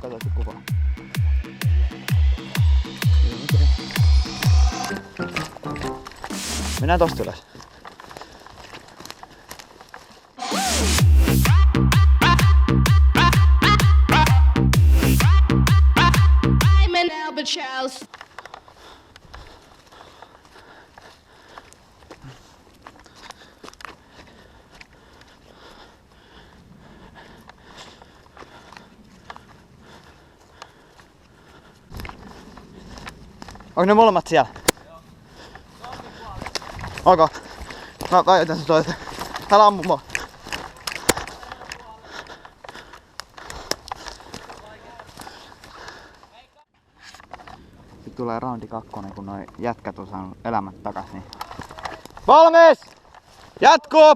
katsoit se kuva. Mennään tosta ylös. Onko ne molemmat siellä? Joo. Ok. Mä väitän sen toista. Älä ammu mua. Nyt tulee roundi 2, kun noi jätkät on saanut elämät takas, niin... Valmis! Jatkuu!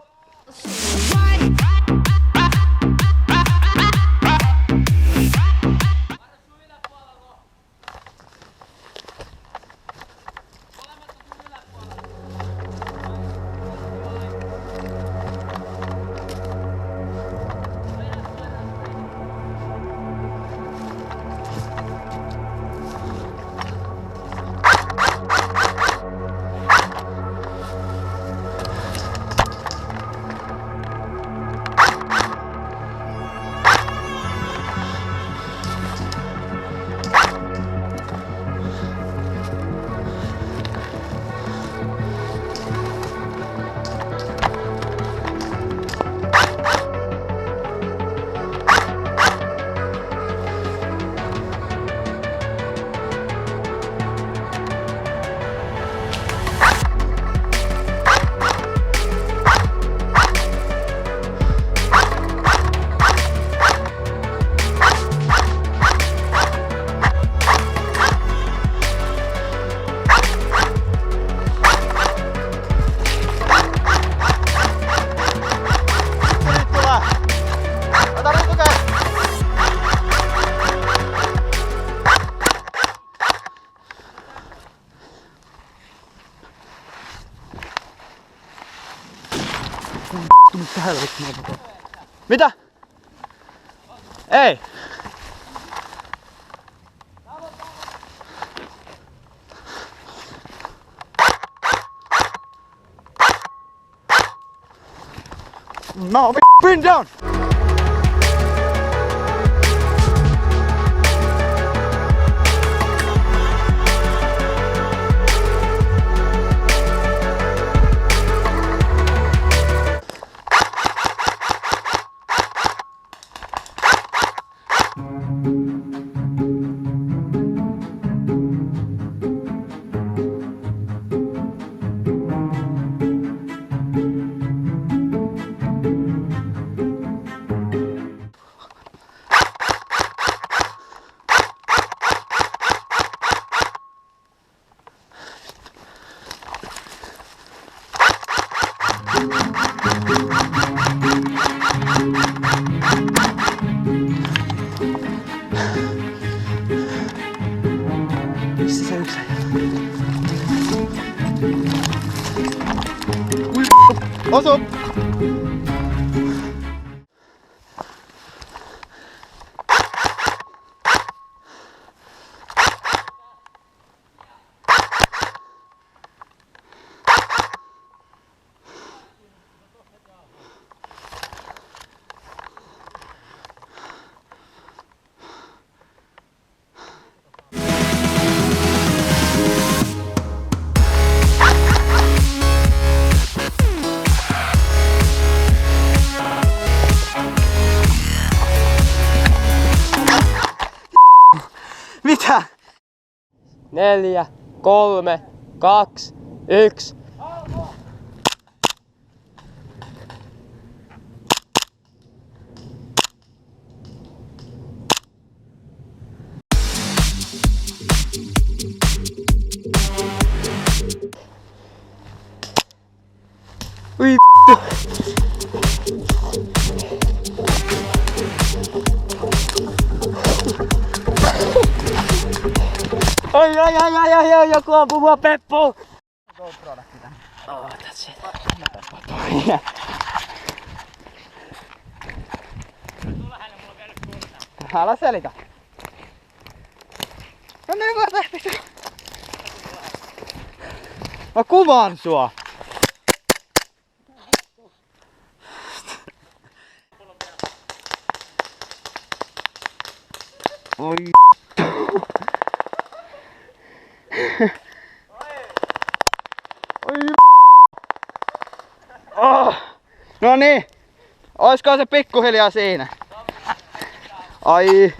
Mitä? Ei! No, bring down! Missä se yksi? Osu! Mitä? 4, 3, 2, 1. Ui Ai, joku ampuu mua peppuun! GoProda pitää. Oh, that's it. Älä selitä. No niin mä tehtiin. Mä kuvaan sua. Oi Oi oh. No niin. Oisko se pikkuhiljaa siinä? Ai.